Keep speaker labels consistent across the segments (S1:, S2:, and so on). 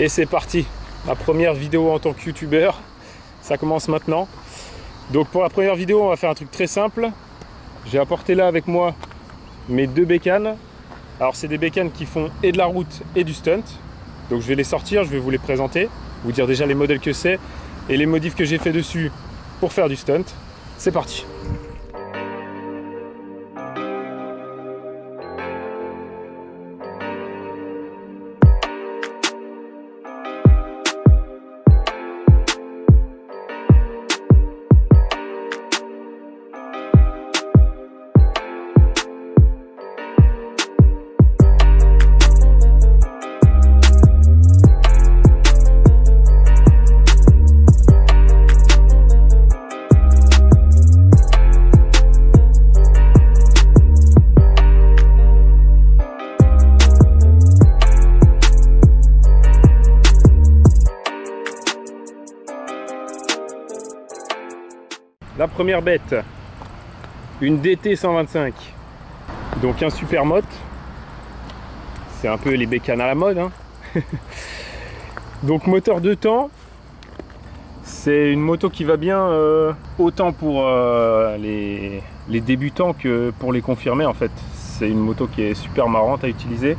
S1: Et c'est parti, ma première vidéo en tant que youtubeur, ça commence maintenant. Donc pour la première vidéo, on va faire un truc très simple. J'ai apporté là avec moi mes deux bécanes. Alors c'est des bécanes qui font et de la route et du stunt. Donc je vais les sortir, je vais vous les présenter, vous dire déjà les modèles que c'est et les modifs que j'ai fait dessus pour faire du stunt. C'est parti. La première bête, une DT 125, donc un super motte, c'est un peu les bécanes à la mode, hein. Donc moteur 2 temps, c'est une moto qui va bien autant pour les débutants que pour les confirmés en fait. C'est une moto qui est super marrante à utiliser.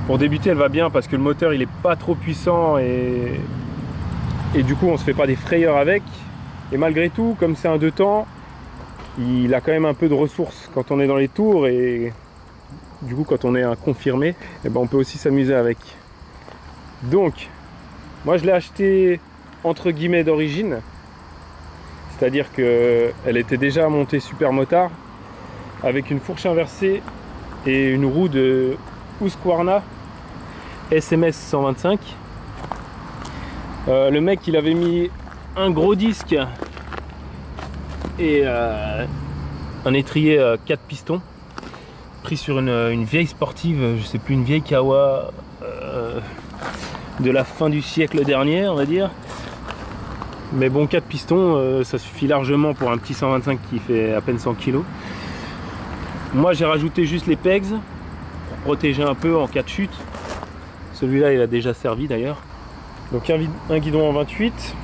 S1: Pour débuter elle va bien parce que le moteur il est pas trop puissant et du coup on se fait pas des frayeurs avec. Et malgré tout, comme c'est un 2 temps, il a quand même un peu de ressources quand on est dans les tours et du coup quand on est un confirmé, eh ben, on peut aussi s'amuser avec. Donc, moi je l'ai acheté entre guillemets d'origine, c'est-à-dire qu'elle était déjà montée super motard avec une fourche inversée et une roue de Husqvarna SMS 125. Le mec il avait mis un gros disque et un étrier 4 pistons pris sur une vieille sportive, je sais plus, une vieille Kawa de la fin du siècle dernier on va dire, mais bon 4 pistons ça suffit largement pour un petit 125 qui fait à peine 100 kg. Moi j'ai rajouté juste les pegs pour protéger un peu en cas de chute. Celui-là il a déjà servi d'ailleurs. Donc un guidon en 28,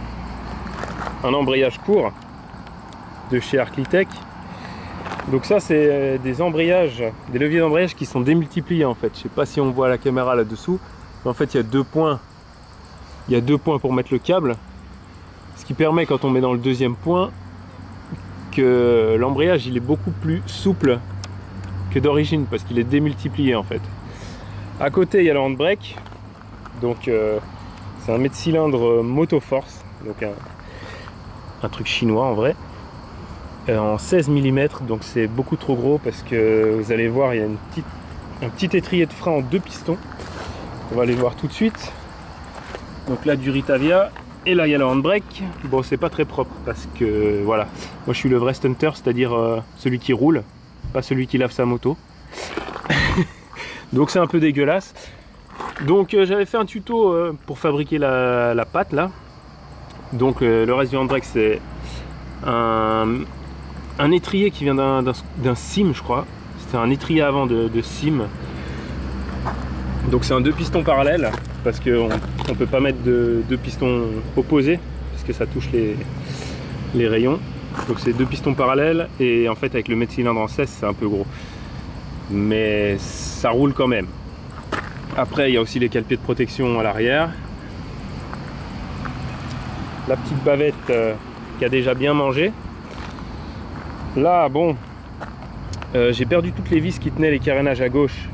S1: un embrayage court de chez Arclitech. Donc ça c'est des embrayages, des leviers d'embrayage qui sont démultipliés en fait. Je sais pas si on voit à la caméra là dessous, mais en fait il y a deux points. Il y a 2 points pour mettre le câble, ce qui permet quand on met dans le deuxième point que l'embrayage il est beaucoup plus souple que d'origine parce qu'il est démultiplié en fait. À côté il y a le handbrake, donc c'est un mètre cylindre Motoforce, donc un truc chinois en vrai, en 16 mm, donc c'est beaucoup trop gros parce que vous allez voir il y a un petit étrier de frein en 2 pistons, on va aller voir tout de suite. Donc là du Ritavia, et là il y a le handbrake. Bon c'est pas très propre parce que voilà, moi je suis le vrai stunter, c'est-à-dire celui qui roule, pas celui qui lave sa moto. Donc c'est un peu dégueulasse. Donc j'avais fait un tuto pour fabriquer la patte là. Donc le reste du handbrake c'est un étrier qui vient d'un Sim je crois. C'était un étrier avant de Sim. Donc c'est un 2 pistons parallèles parce qu'on ne peut pas mettre de 2 pistons opposés parce que ça touche les rayons. Donc c'est 2 pistons parallèles et en fait avec le mètre cylindre en 16 c'est un peu gros. Mais ça roule quand même. Après il y a aussi les cale-pieds de protection à l'arrière. La petite bavette qui a déjà bien mangé. Là bon, j'ai perdu toutes les vis qui tenaient les carénages à gauche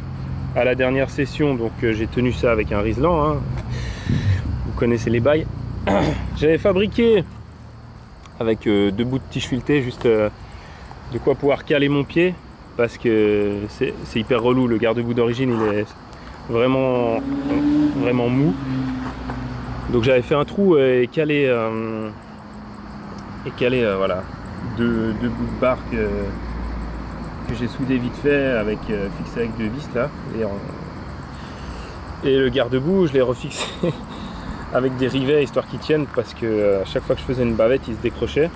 S1: à la dernière session, donc j'ai tenu ça avec un Riesland, hein. Vous connaissez les bails. J'avais fabriqué avec 2 bouts de tige filetée juste de quoi pouvoir caler mon pied parce que c'est hyper relou. Le garde-boue d'origine il est vraiment mou, donc j'avais fait un trou et calé voilà 2 bouts de barre que j'ai soudé vite fait avec fixé avec 2 vis là, et le garde-boue je l'ai refixé avec des rivets histoire qu'ils tiennent parce que à chaque fois que je faisais une bavette il se décrochait.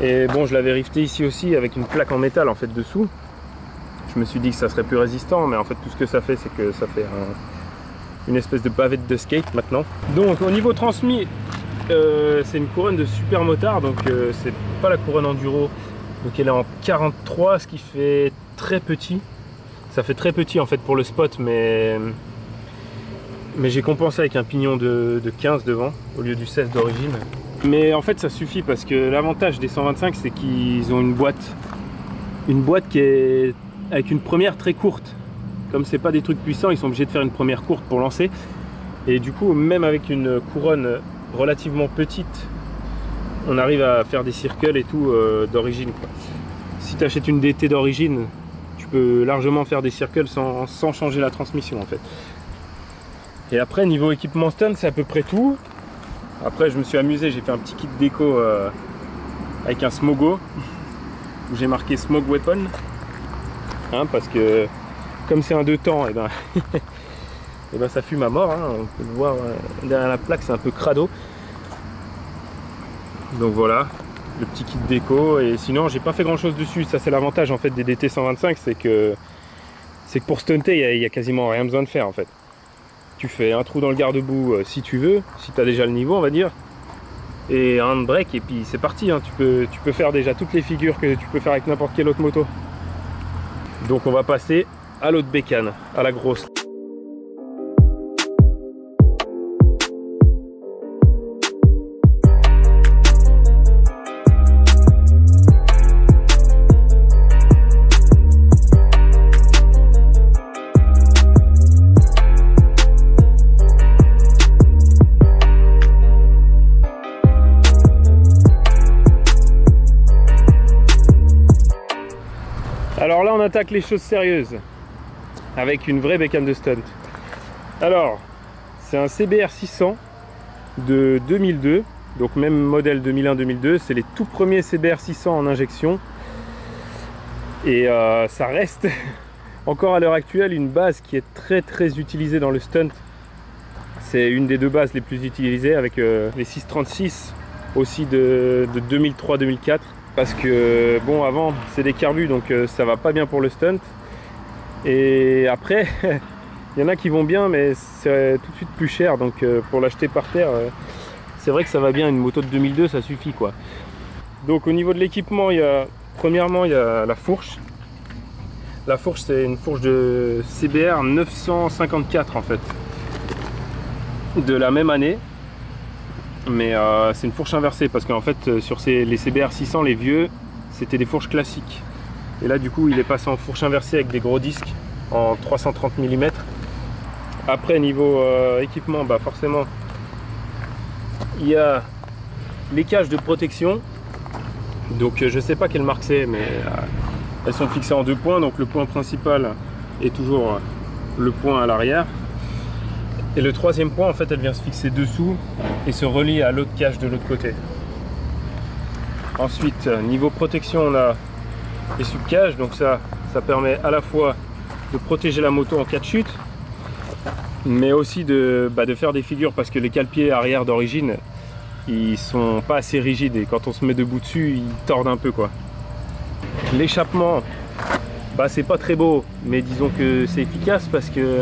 S1: Et bon, je l'avais rifté ici aussi avec une plaque en métal en fait dessous. Je me suis dit que ça serait plus résistant, mais en fait tout ce que ça fait c'est que ça fait une espèce de bavette de skate maintenant. Donc au niveau transmis, c'est une couronne de super motard, donc c'est pas la couronne enduro, donc elle est en 43, ce qui fait très petit. Ça fait très petit en fait pour le spot, mais j'ai compensé avec un pignon de 15 devant au lieu du 16 d'origine. Mais en fait ça suffit parce que l'avantage des 125 c'est qu'ils ont une boîte qui est avec une première très courte. Comme c'est pas des trucs puissants, ils sont obligés de faire une première courte pour lancer. Et du coup, même avec une couronne relativement petite, on arrive à faire des circles et tout d'origine. Si tu achètes une DT d'origine, tu peux largement faire des circles sans changer la transmission en fait. Et après, niveau équipement stunt, c'est à peu près tout. Après, je me suis amusé, j'ai fait un petit kit déco avec un Smogo où j'ai marqué Smog Weapon, hein, parce que comme c'est un 2 temps, et ben, et ben ça fume à mort, hein. On peut le voir derrière la plaque, c'est un peu crado. Donc voilà, le petit kit déco. Et sinon, j'ai pas fait grand chose dessus. Ça, c'est l'avantage en fait des DT 125, c'est que pour stunter, il y a quasiment rien besoin de faire en fait. Tu fais un trou dans le garde-boue si tu veux, si tu as déjà le niveau, on va dire, et un handbrake, et puis c'est parti, hein. Tu peux faire déjà toutes les figures que tu peux faire avec n'importe quelle autre moto. Donc on va passer à l'autre bécane, à la grosse. Alors là on attaque les choses sérieuses avec une vraie bécane de stunt. Alors c'est un CBR 600 de 2002, donc même modèle 2001-2002, c'est les tout premiers CBR 600 en injection. Et ça reste encore à l'heure actuelle une base qui est très utilisée dans le stunt. C'est une des deux bases les plus utilisées avec les 636 aussi de 2003-2004. Parce que bon, avant c'est des carbus, donc ça va pas bien pour le stunt. Et après il y en a qui vont bien, mais c'est tout de suite plus cher, donc pour l'acheter par terre, c'est vrai que ça va bien. Une moto de 2002 ça suffit quoi. Donc au niveau de l'équipement, premièrement il y a la fourche. La fourche, c'est une fourche de CBR 954 en fait, de la même année. Mais c'est une fourche inversée parce qu'en fait sur les CBR 600, les vieux, c'était des fourches classiques. Et là du coup il est passé en fourche inversée avec des gros disques en 330 mm. Après niveau équipement, bah forcément il y a les cages de protection. Donc je sais pas quelle marque c'est, mais elles sont fixées en 2 points. Donc le point principal est toujours le point à l'arrière. Et le troisième point, en fait, elle vient se fixer dessous et se relie à l'autre cage de l'autre côté. Ensuite, niveau protection, on a les subcages. Donc ça permet à la fois de protéger la moto en cas de chute, mais aussi de faire des figures, parce que les cale-pieds arrière d'origine, ils sont pas assez rigides et quand on se met debout dessus, ils tordent un peu quoi. L'échappement, c'est pas très beau, mais disons que c'est efficace parce que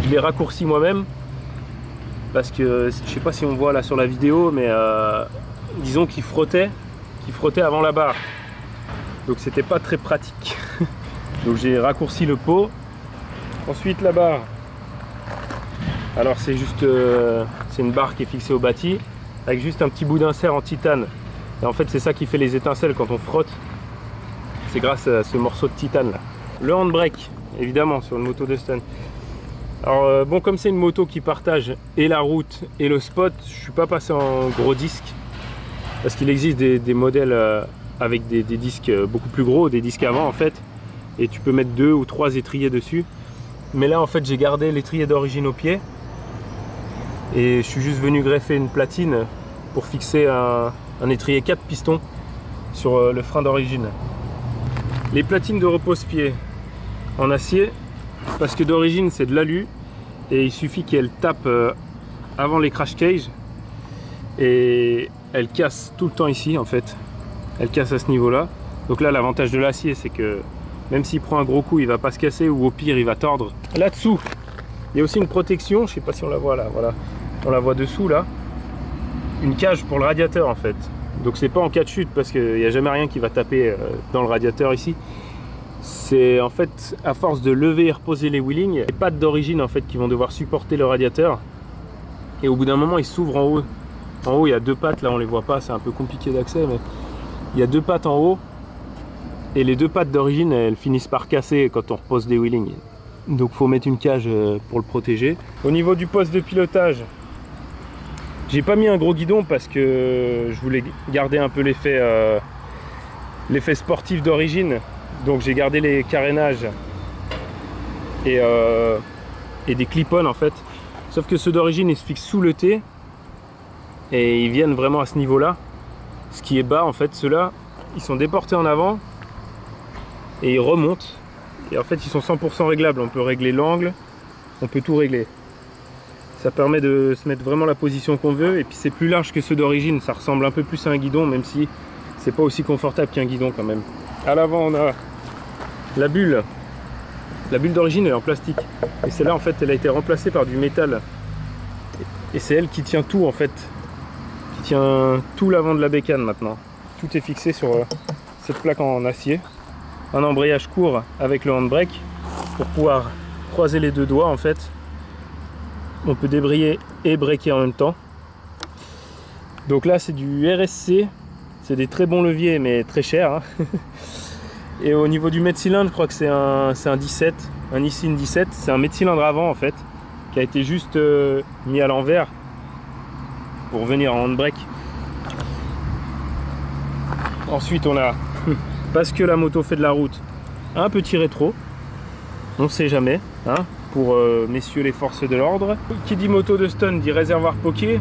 S1: je l'ai raccourci moi-même. Parce que je sais pas si on voit là sur la vidéo, mais disons qu'il frottait avant la barre, donc c'était pas très pratique. Donc j'ai raccourci le pot. Ensuite la barre, alors c'est juste c'est une barre qui est fixée au bâti avec juste un petit bout d'insert en titane, et en fait c'est ça qui fait les étincelles quand on frotte, c'est grâce à ce morceau de titane là. Le handbrake, évidemment, sur une moto de stunt. Alors bon, comme c'est une moto qui partage et la route et le spot, je suis pas passé en gros disque, parce qu'il existe des modèles avec des disques beaucoup plus gros, des disques avant en fait, et tu peux mettre 2 ou 3 étriers dessus. Mais là en fait j'ai gardé l'étrier d'origine au pied et je suis juste venu greffer une platine pour fixer un étrier 4 pistons sur le frein d'origine. Les platines de repose-pied en acier, parce que d'origine c'est de l'alu et il suffit qu'elle tape avant les crash cages et elle casse tout le temps ici en fait, elle casse à ce niveau là. Donc là l'avantage de l'acier c'est que même s'il prend un gros coup il va pas se casser, ou au pire il va tordre. Là dessous Il y a aussi une protection, je sais pas si on la voit là, voilà, on la voit dessous là, une cage pour le radiateur en fait. Donc c'est pas en cas de chute parce qu'il n'y a jamais rien qui va taper dans le radiateur ici. C'est en fait à force de lever et reposer les wheelings, les pattes d'origine en fait qui vont devoir supporter le radiateur. Et au bout d'un moment il s'ouvre en haut. En haut il y a deux pattes, là on les voit pas, c'est un peu compliqué d'accès, mais il y a deux pattes en haut. Et les deux pattes d'origine elles finissent par casser quand on repose des wheelings. Donc faut mettre une cage pour le protéger. Au niveau du poste de pilotage, j'ai pas mis un gros guidon parce que je voulais garder un peu l'effet sportif d'origine. Donc j'ai gardé les carénages et des clip-on en fait. Sauf que ceux d'origine ils se fixent sous le T et ils viennent vraiment à ce niveau là. Ce qui est bas en fait, ceux-là ils sont déportés en avant et ils remontent. Et en fait ils sont 100% réglables, on peut régler l'angle, on peut tout régler. Ça permet de se mettre vraiment la position qu'on veut et puis c'est plus large que ceux d'origine, ça ressemble un peu plus à un guidon même si c'est pas aussi confortable qu'un guidon quand même. À l'avant on a la bulle d'origine elle est en plastique et celle-là en fait elle a été remplacée par du métal et c'est elle qui tient tout en fait, qui tient tout l'avant de la bécane maintenant. Tout est fixé sur cette plaque en acier. Un embrayage court avec le handbrake pour pouvoir croiser les deux doigts en fait. On peut débrayer et braquer en même temps. Donc là c'est du RSC, c'est des très bons leviers mais très chers hein. Et au niveau du mètre cylindre je crois que c'est un 17, un Nissin 17, c'est un mètre cylindre avant en fait qui a été juste mis à l'envers pour venir en handbrake. Ensuite on a, parce que la moto fait de la route, un petit rétro, on sait jamais hein, pour messieurs les forces de l'ordre. Qui dit moto de stunt dit réservoir poké.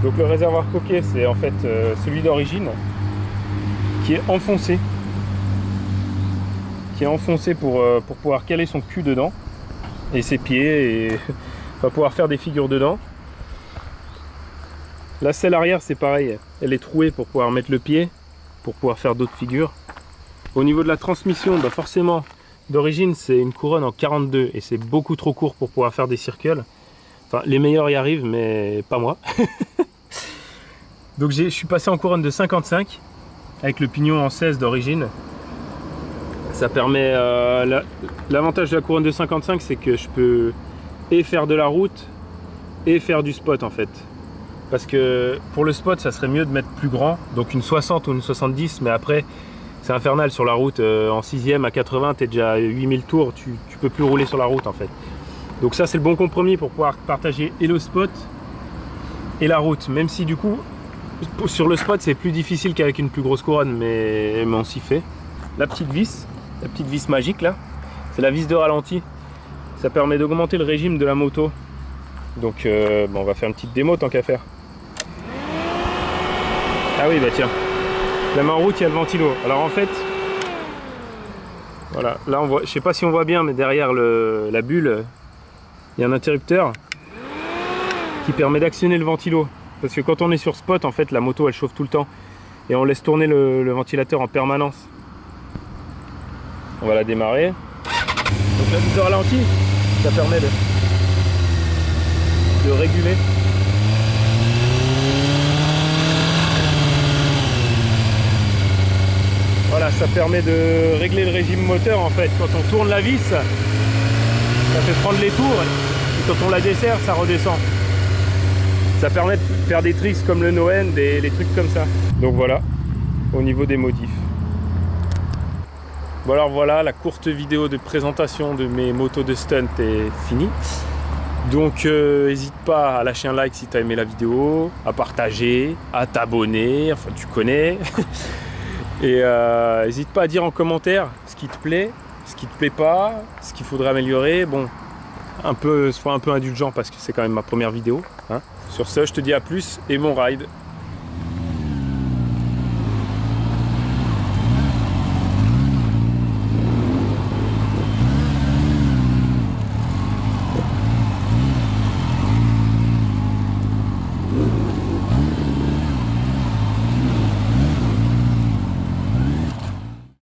S1: Donc le réservoir poké c'est en fait celui d'origine qui est enfoncé, pour pouvoir caler son cul dedans et ses pieds et va pouvoir faire des figures dedans. La selle arrière c'est pareil, elle est trouée pour pouvoir mettre le pied, pour pouvoir faire d'autres figures. Au niveau de la transmission, bah forcément d'origine c'est une couronne en 42 et c'est beaucoup trop court pour pouvoir faire des circles. Enfin les meilleurs y arrivent mais pas moi. Donc je suis passé en couronne de 55 avec le pignon en 16 d'origine. Ça permet, l'avantage de la couronne de 55 c'est que je peux et faire de la route et faire du spot en fait. Parce que pour le spot ça serait mieux de mettre plus grand, donc une 60 ou une 70, mais après c'est infernal sur la route, en 6ème à 80 t'es déjà à 8000 tours, tu peux plus rouler sur la route en fait. Donc ça c'est le bon compromis pour pouvoir partager et le spot et la route, même si du coup sur le spot c'est plus difficile qu'avec une plus grosse couronne, mais on s'y fait. La petite vis magique là, c'est la vis de ralenti, ça permet d'augmenter le régime de la moto. Donc bon, on va faire une petite démo tant qu'à faire. Ah oui bah tiens, même en route il y a le ventilo. Alors en fait, voilà, là on voit, je sais pas si on voit bien, mais derrière la bulle, il y a un interrupteur qui permet d'actionner le ventilo. Parce que quand on est sur spot, en fait, la moto elle chauffe tout le temps et on laisse tourner le ventilateur en permanence. On va la démarrer. Donc la vis de ralenti, ça permet de réguler. Voilà, ça permet de régler le régime moteur en fait. Quand on tourne la vis, ça fait prendre les tours et quand on la desserre, ça redescend. Ça permet de faire des tricks comme le no-end, les trucs comme ça. Donc voilà, au niveau des modifs. Bon alors voilà, la courte vidéo de présentation de mes motos de stunt est finie. Donc n'hésite pas à lâcher un like si tu as aimé la vidéo, à partager, à t'abonner, enfin tu connais. Et n'hésite pas à dire en commentaire ce qui te plaît, ce qui te plaît pas, ce qu'il faudrait améliorer. Bon, sois un peu indulgent parce que c'est quand même ma première vidéo. Hein. Sur ce, je te dis à plus et bon ride.